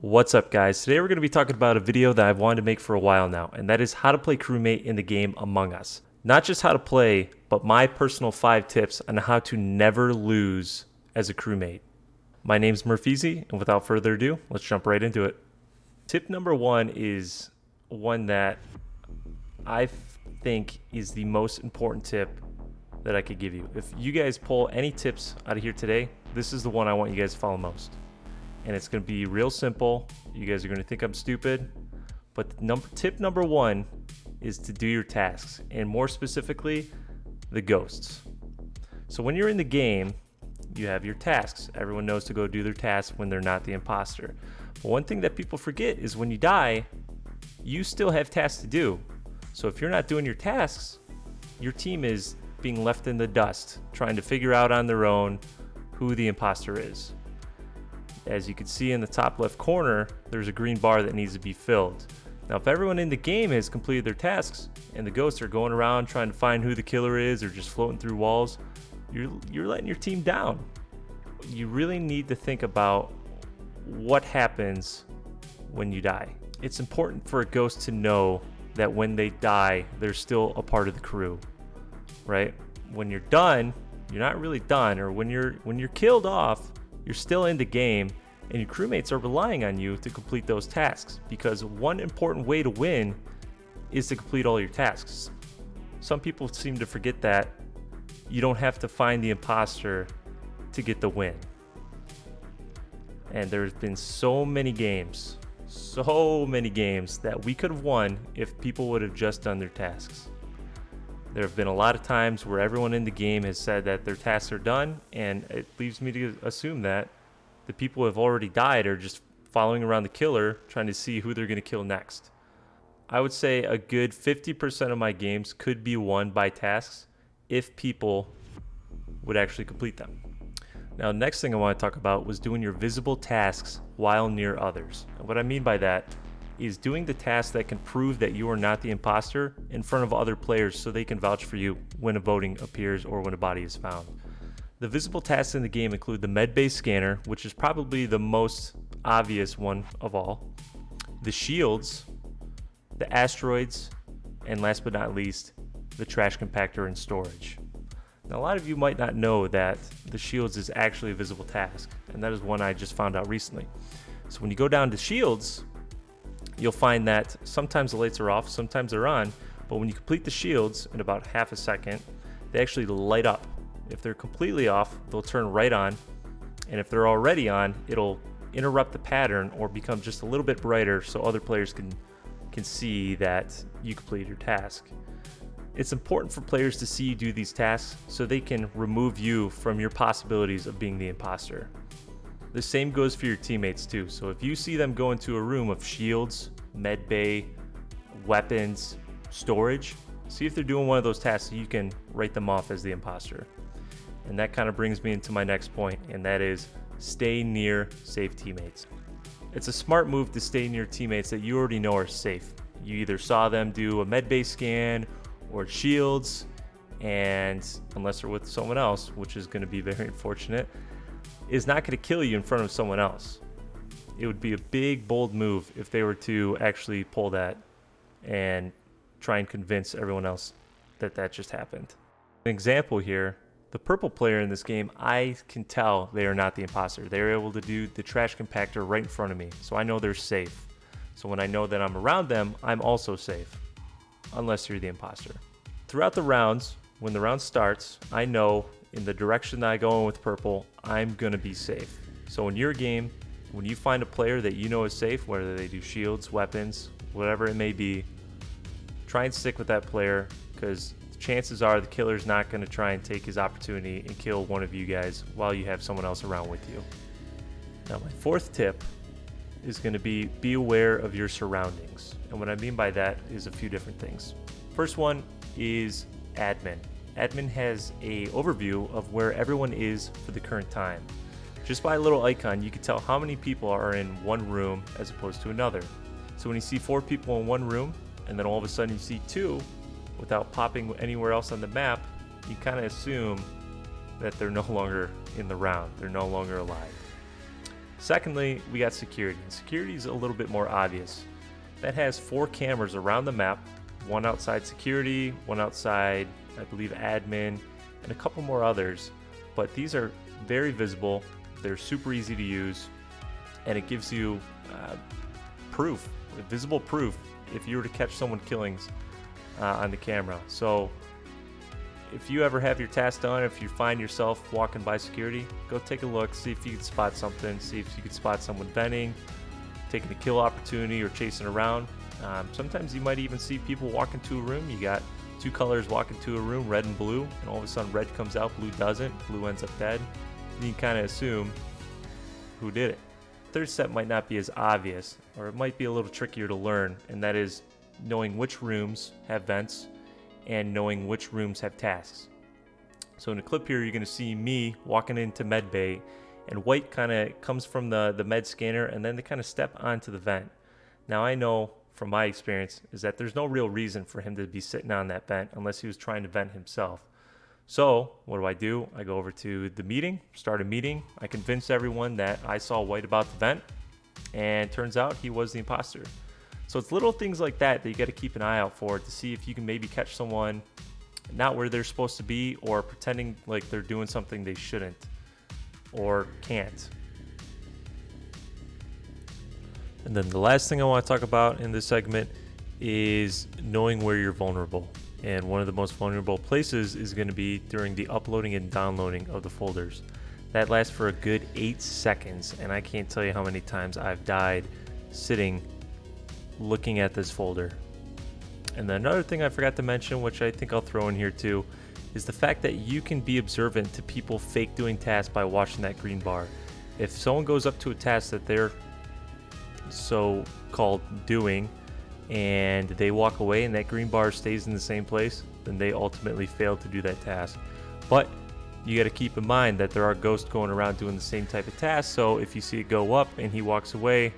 What's up, guys? Today we're going to be talking about a video that I've wanted to make for a while now, and that is how to play crewmate in the game Among Us. Not just how to play, but my personal 5 tips on how to never lose as a crewmate. My name's Murpheezy, and without further ado, let's jump right into it. Tip number 1 is one that I think is the most important tip that I could give you. If you guys pull any tips out of here today, this is the one I want you guys to follow most. And it's going to be real simple. You guys are going to think I'm stupid, but tip number 1 is to do your tasks, and more specifically, the ghosts. So when you're in the game, you have your tasks. Everyone knows to go do their tasks when they're not the imposter. But one thing that people forget is when you die, you still have tasks to do. So if you're not doing your tasks, your team is being left in the dust, trying to figure out on their own who the imposter is. As you can see in the top left corner, there's a green bar that needs to be filled. Now, if everyone in the game has completed their tasks and the ghosts are going around trying to find who the killer is or just floating through walls, you're letting your team down. You really need to think about what happens when you die. It's important for a ghost to know that when they die, they're still a part of the crew, right? When you're done, you're not really done, or when you're killed off, you're still in the game, and your crewmates are relying on you to complete those tasks, because one important way to win is to complete all your tasks. Some people seem to forget that you don't have to find the imposter to get the win. And there's been so many games that we could have won if people would have just done their tasks. There have been a lot of times where everyone in the game has said that their tasks are done, and it leaves me to assume that the people who have already died are just following around the killer, trying to see who they're going to kill next. I would say a good 50% of my games could be won by tasks if people would actually complete them. Now, the next thing I want to talk about was doing your visible tasks while near others. And what I mean by that is doing the tasks that can prove that you are not the imposter in front of other players so they can vouch for you when a voting appears or when a body is found. The visible tasks in the game include the med-bay scanner, which is probably the most obvious one of all, the shields, the asteroids, and last but not least, the trash compactor and storage. Now, a lot of you might not know that the shields is actually a visible task, and that is one I just found out recently. So when you go down to shields, you'll find that sometimes the lights are off, sometimes they're on, but when you complete the shields in about half a second, they actually light up. If they're completely off, they'll turn right on, and if they're already on, it'll interrupt the pattern or become just a little bit brighter so other players can see that you completed your task. It's important for players to see you do these tasks so they can remove you from your possibilities of being the imposter. The same goes for your teammates too. So if you see them go into a room of shields, med bay, weapons, storage, see if they're doing one of those tasks so you can write them off as the imposter. And that kind of brings me into my next point, and that is stay near safe teammates. It's a smart move to stay near teammates that you already know are safe. You either saw them do a med bay scan or shields, and unless they're with someone else, which is going to be very unfortunate, is not going to kill you in front of someone else. It would be a big, bold move if they were to actually pull that and try and convince everyone else that that just happened. An example here, the purple player in this game, I can tell they are not the imposter. They're able to do the trash compactor right in front of me, so I know they're safe. So when I know that I'm around them, I'm also safe, unless you're the imposter. Throughout the rounds, when the round starts, I know in the direction that I go in with purple, I'm gonna be safe. So in your game, when you find a player that you know is safe, whether they do shields, weapons, whatever it may be, try and stick with that player, because chances are the killer's not gonna try and take his opportunity and kill one of you guys while you have someone else around with you. Now, my 4th tip is gonna be aware of your surroundings. And what I mean by that is a few different things. First one is admin. Admin has a overview of where everyone is for the current time. Just by a little icon, you can tell how many people are in one room as opposed to another. So when you see 4 people in one room, and then all of a sudden you see 2, without popping anywhere else on the map, you kind of assume that they're no longer in the round. They're no longer alive. Secondly, we got security. Security is a little bit more obvious. That has 4 cameras around the map, one outside security, one outside, I believe, admin, and a couple more others. But these are very visible, they're super easy to use, and it gives you proof, visible proof, if you were to catch someone killing on the camera. So if you ever have your task done, if you find yourself walking by security, go take a look, see if you can spot something, see if you can spot someone venting, taking a kill opportunity, or chasing around. Sometimes you might even see people walk into a room. You got 2 colors walk into a room, red and blue, and all of a sudden red comes out, blue doesn't, blue ends up dead. And you kind of assume who did it. Third step might not be as obvious, or it might be a little trickier to learn, and that is knowing which rooms have vents and knowing which rooms have tasks. So in the clip here, you're going to see me walking into med bay, and White kind of comes from the med scanner, and then they kind of step onto the vent. Now I know from my experience is that there's no real reason for him to be sitting on that vent unless he was trying to vent himself. So what do? I go over to the meeting, start a meeting. I convince everyone that I saw White about the vent, and turns out he was the imposter. So it's little things like that you got to keep an eye out for to see if you can maybe catch someone not where they're supposed to be, or pretending like they're doing something they shouldn't or can't. And then the last thing I want to talk about in this segment is knowing where you're vulnerable. And one of the most vulnerable places is going to be during the uploading and downloading of the folders. That lasts for a good 8 seconds, and I can't tell you how many times I've died sitting looking at this folder. And then another thing I forgot to mention, which I think I'll throw in here too, is the fact that you can be observant to people fake doing tasks by watching that green bar. If someone goes up to a task that they're so-called doing, and they walk away and that green bar stays in the same place, then they ultimately failed to do that task. But you got to keep in mind that there are ghosts going around doing the same type of task, so if you see it go up and he walks away,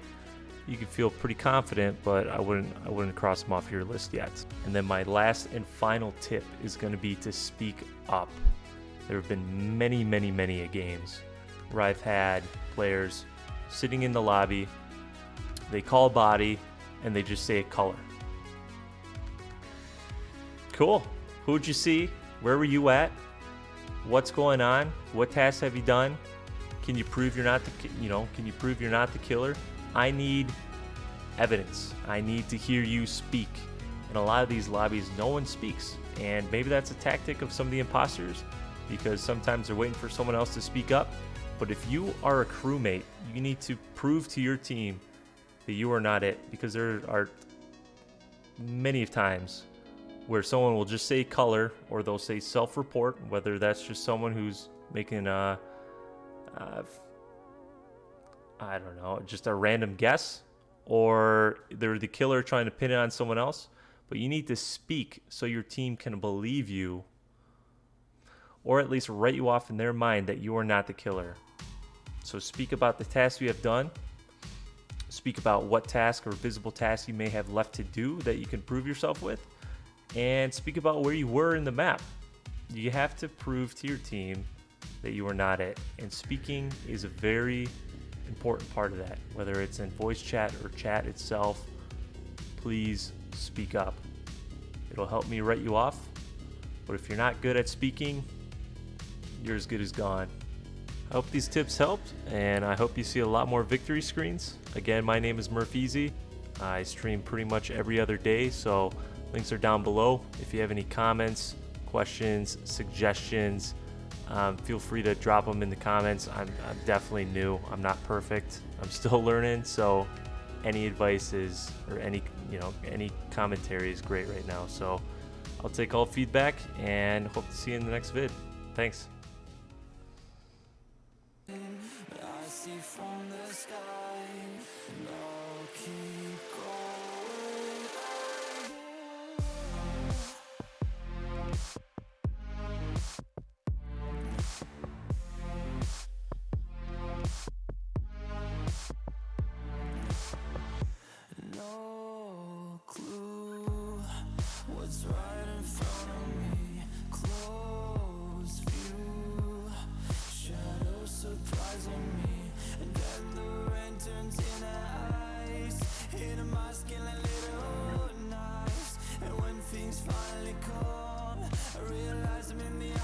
you can feel pretty confident, but I wouldn't cross him off your list yet. And then my last and final tip is going to be to speak up. There have been many games where I've had players sitting in the lobby, they call body, and they just say a color. Cool. Who'd you see? Where were you at? What's going on? What tasks have you done? Can you prove you're not the killer? I need evidence. I need to hear you speak. In a lot of these lobbies, no one speaks. And maybe that's a tactic of some of the imposters, because sometimes they're waiting for someone else to speak up. But if you are a crewmate, you need to prove to your team that you are not it, because there are many times where someone will just say color, or they'll say self-report, whether that's just someone who's making I don't know, just a random guess, or they're the killer trying to pin it on someone else. But you need to speak so your team can believe you, or at least write you off in their mind that you are not the killer. So speak about the tasks you have done. Speak about what task or visible task you may have left to do that you can prove yourself with. And speak about where you were in the map. You have to prove to your team that you are not it. And speaking is a very important part of that. Whether it's in voice chat or chat itself, please speak up. It'll help me write you off. But if you're not good at speaking, you're as good as gone. I hope these tips helped, and I hope you see a lot more victory screens. Again, my name is Murpheezy. I stream pretty much every other day, so links are down below. If you have any comments, questions, suggestions, feel free to drop them in the comments. I'm definitely new. I'm not perfect. I'm still learning, so any advice is, or any commentary is great right now. So I'll take all feedback and hope to see you in the next vid. Thanks. I see from the sky, and I'll keep going. No clue what's right in front of me. Closed view. finally come. I realize I'm in the